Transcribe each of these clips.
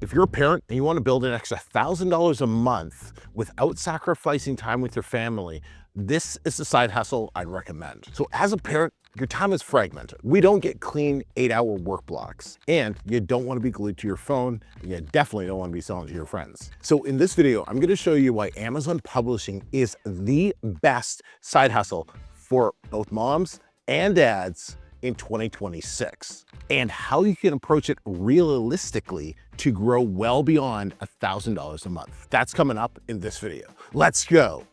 If you're a parent and you want to build an extra $1,000 a month without sacrificing time with your family, this is the side hustle I'd recommend. So as a parent, your time is fragmented. We don't get clean 8-hour work blocks, and you don't want to be glued to your phone. And you definitely don't want to be selling to your friends. So in this video, I'm going to show you why Amazon publishing is the best side hustle for both moms and dads in 2026, and how you can approach it realistically to grow well beyond $1,000 a month. That's coming up in this video. Let's go.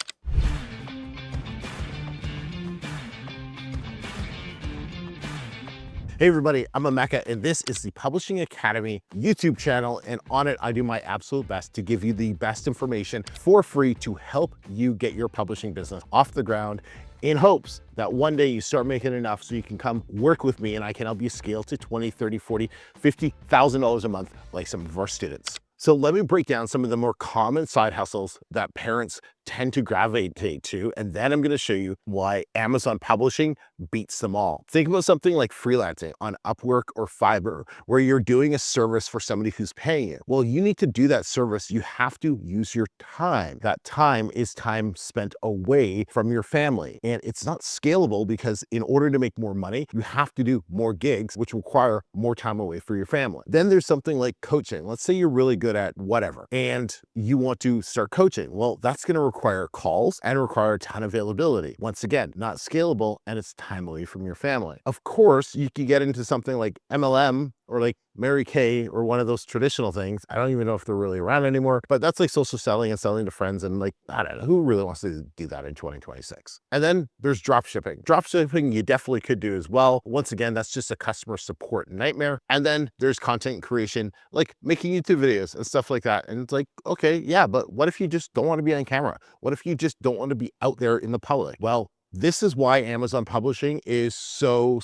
Hey everybody, I'm Emeka, and this is the Publishing Academy YouTube channel, and on it I do my absolute best to give you the best information for free to help you get your publishing business off the ground, in hopes that one day you start making enough so you can come work with me and I can help you scale to $20, $30, $40, $50,000 a month like some of our students. So let me break down some of the more common side hustles that parents tend to gravitate to, and then I'm going to show you why Amazon publishing beats them all. Think about something like freelancing on Upwork or Fiverr, where you're doing a service for somebody who's paying you. Well, you need to do that service. You have to use your time. That time is time spent away from your family, and it's not scalable because in order to make more money, you have to do more gigs, which require more time away for your family. Then there's something like coaching. Let's say you're really good at whatever, and you want to start coaching. Well, that's going to require calls and require a ton of availability. Once again, not scalable, and it's time away from your family. Of course, you could get into something like MLM or like Mary Kay or one of those traditional things. I don't even know if they're really around anymore, but that's like social selling and selling to friends. And like, I don't know, who really wants to do that in 2026? And then there's drop shipping. Drop shipping you definitely could do as well. Once again, that's just a customer support nightmare. And then there's content creation, like making YouTube videos and stuff like that. And it's like, okay, yeah, but what if you just don't want to be on camera? What if you just don't want to be out there in the public? Well, this is why Amazon publishing is so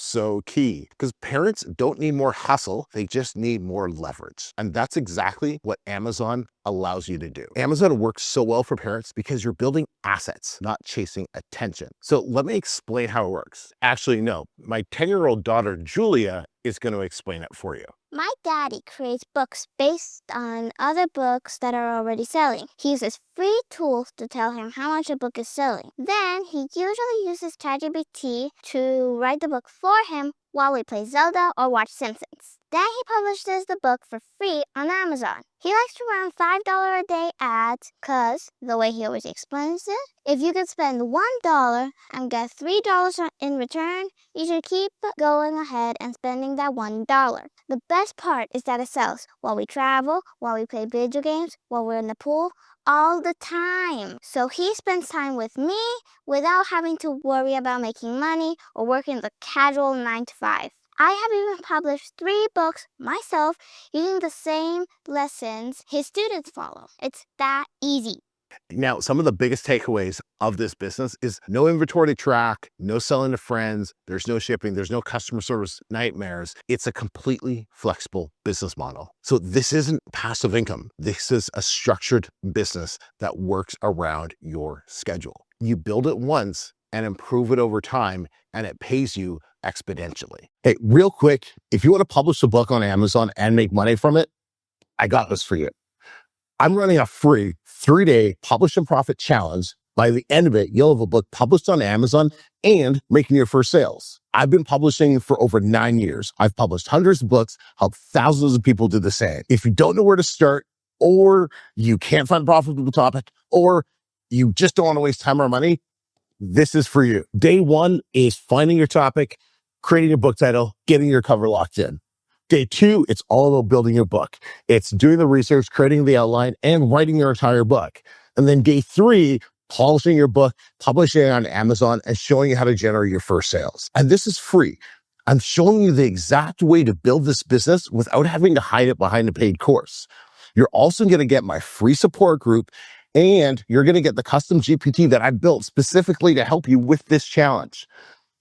key, because parents don't need more hustle. They just need more leverage. And that's exactly what Amazon allows you to do. Amazon works so well for parents because you're building assets, not chasing attention. So let me explain how it works. Actually, no, my 10-year-old daughter, Julia, is going to explain it for you. My daddy creates books based on other books that are already selling. He uses free tools to tell him how much a book is selling. Then he usually uses ChatGPT to write the book for him while we play Zelda or watch Simpsons. Then he publishes the book for free on Amazon. He likes to run $5 a day ads because, the way he always explains it, if you could spend $1 and get $3 in return, you should keep going ahead and spending that $1. The best part is that it sells while we travel, while we play video games, while we're in the pool, all the time. So he spends time with me without having to worry about making money or working the casual 9-to-5. I have even published 3 books myself using the same lessons his students follow. It's that easy. Now, some of the biggest takeaways of this business is no inventory to track, no selling to friends, there's no shipping, there's no customer service nightmares. It's a completely flexible business model. So this isn't passive income. This is a structured business that works around your schedule. You build it once and improve it over time, and it pays you exponentially. Hey, real quick, if you want to publish a book on Amazon and make money from it, I got this for you. I'm running a free 3-day Publish and Profit challenge. By the end of it, you'll have a book published on Amazon and making your first sales. I've been publishing for over 9 years. I've published hundreds of books, helped thousands of people do the same. If you don't know where to start, or you can't find a profitable topic, or you just don't want to waste time or money, this is for you. Day 1 is finding your topic, creating a book title, getting your cover locked in. Day 2, it's all about building your book. It's doing the research, creating the outline, and writing your entire book. And then day 3, polishing your book, publishing it on Amazon, and showing you how to generate your first sales. And this is free. I'm showing you the exact way to build this business without having to hide it behind a paid course. You're also going to get my free support group, and you're going to get the custom GPT that I built specifically to help you with this challenge.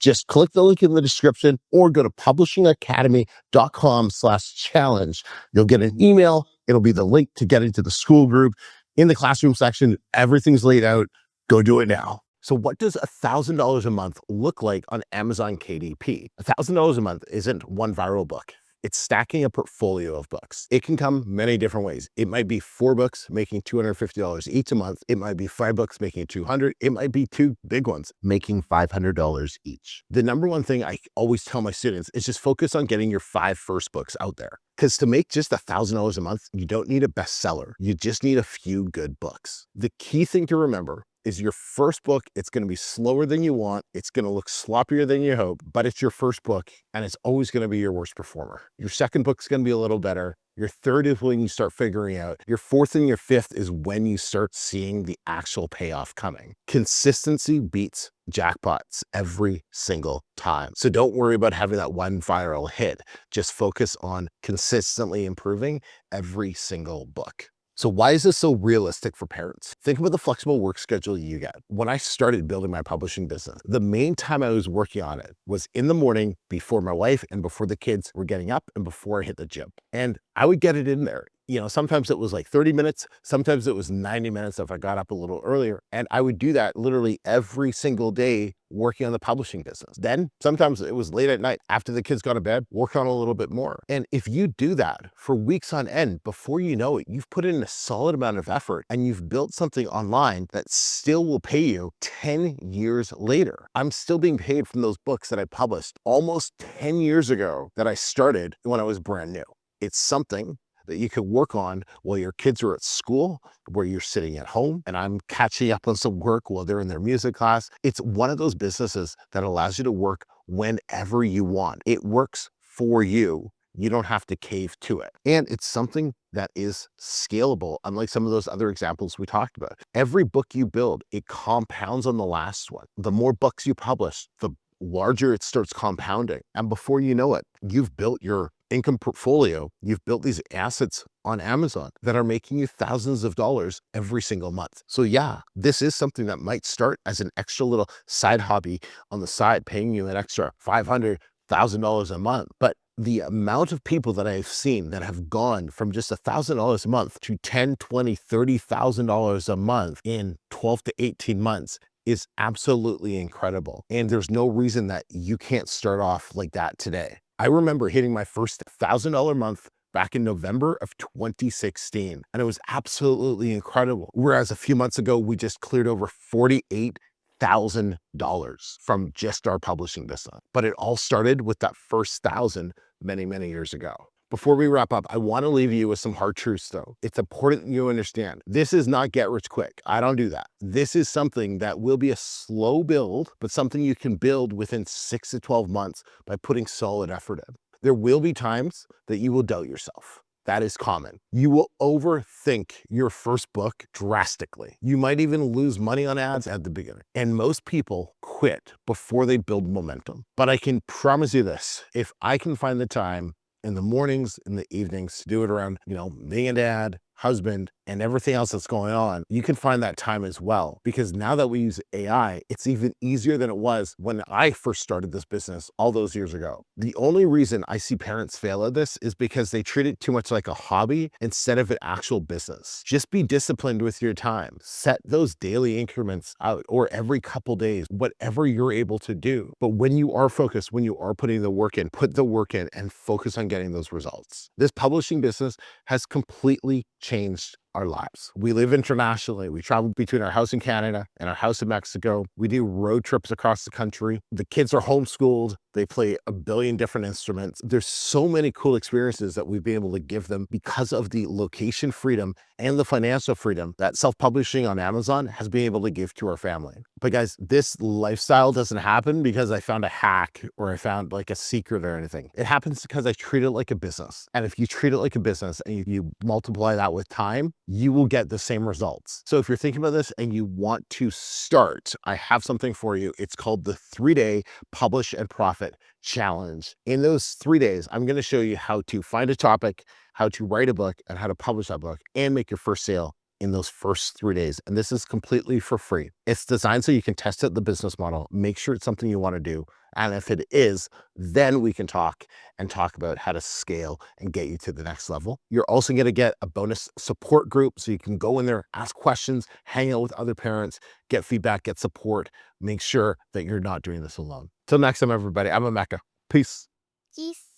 Just click the link in the description or go to publishingacademy.com/challenge. You'll get an email. It'll be the link to get into the school group. In the classroom section, everything's laid out. Go do it now. So what does $1,000 a month look like on Amazon KDP? $1,000 a month isn't one viral book. It's stacking a portfolio of books. It can come many different ways. It might be 4 books making $250 each a month. It might be 5 books making $200. It might be 2 big ones making $500 each. The number one thing I always tell my students is just focus on getting your 5 first books out there. Because to make just $1,000 a month, you don't need a bestseller. You just need a few good books. The key thing to remember is your first book, it's going to be slower than you want. It's going to look sloppier than you hope, but it's your first book and it's always going to be your worst performer. Your second book's going to be a little better. Your third is when you start figuring out. Your fourth and your fifth is when you start seeing the actual payoff coming. Consistency beats jackpots every single time. So don't worry about having that one viral hit. Just focus on consistently improving every single book. So why is this so realistic for parents? Think about the flexible work schedule you get. When I started building my publishing business, the main time I was working on it was in the morning before my wife and before the kids were getting up and before I hit the gym. And I would get it in there. Sometimes it was like 30 minutes, sometimes it was 90 minutes if I got up a little earlier. And I would do that literally every single day working on the publishing business. Then sometimes it was late at night after the kids got to bed, work on a little bit more. And if you do that for weeks on end, before you know it, you've put in a solid amount of effort and you've built something online that still will pay you 10 years later. I'm still being paid from those books that I published almost 10 years ago that I started when I was brand new. It's something that you could work on while your kids are at school, where you're sitting at home and I'm catching up on some work while they're in their music class. It's one of those businesses that allows you to work whenever you want. It works for you. You don't have to cave to it. And it's something that is scalable, unlike some of those other examples we talked about. Every book you build, it compounds on the last one. The more books you publish, the larger it starts compounding. And before you know it, you've built your income portfolio. You've built these assets on Amazon that are making you thousands of dollars every single month. So yeah, this is something that might start as an extra little side hobby on the side, paying you an extra $500,000 a month. But the amount of people that I've seen that have gone from just $1,000 a month to $10,000, $20,000, $30,000 a month in 12 to 18 months is absolutely incredible. And there's no reason that you can't start off like that today. I remember hitting my first $1,000 month back in November of 2016, and it was absolutely incredible. Whereas a few months ago, we just cleared over $48,000 from just our publishing business. But it all started with that first 1,000 many, many years ago. Before we wrap up, I want to leave you with some hard truths though. It's important you understand. This is not get rich quick. I don't do that. This is something that will be a slow build, but something you can build within 6 to 12 months by putting solid effort in. There will be times that you will doubt yourself. That is common. You will overthink your first book drastically. You might even lose money on ads at the beginning. And most people quit before they build momentum. But I can promise you this, if I can find the time in the mornings, in the evenings, to do it around, being a dad, husband, and everything else that's going on, you can find that time as well. Because now that we use AI, it's even easier than it was when I first started this business all those years ago. The only reason I see parents fail at this is because they treat it too much like a hobby instead of an actual business. Just be disciplined with your time. Set those daily increments out, or every couple days, whatever you're able to do. But when you are focused, when you are putting the work in, put the work in and focus on getting those results. This publishing business has completely changed our lives. We live internationally. We travel between our house in Canada and our house in Mexico. We do road trips across the country. The kids are homeschooled. They play a billion different instruments. There's so many cool experiences that we've been able to give them because of the location freedom and the financial freedom that self-publishing on Amazon has been able to give to our family. But guys, this lifestyle doesn't happen because I found a hack or I found like a secret or anything. It happens because I treat it like a business. And if you treat it like a business and you multiply that with time, you will get the same results. So if you're thinking about this and you want to start, I have something for you. It's called the 3-day Publish and Profit Challenge. In those 3 days, I'm going to show you how to find a topic, how to write a book, and how to publish that book and make your first sale in those first 3 days. And this is completely for free. It's designed so you can test out the business model, make sure it's something you want to do. And if it is, then we can talk about how to scale and get you to the next level. You're also going to get a bonus support group so you can go in there, ask questions, hang out with other parents, get feedback, get support, make sure that you're not doing this alone. Till next time, everybody, I'm Emeka. Peace. Peace.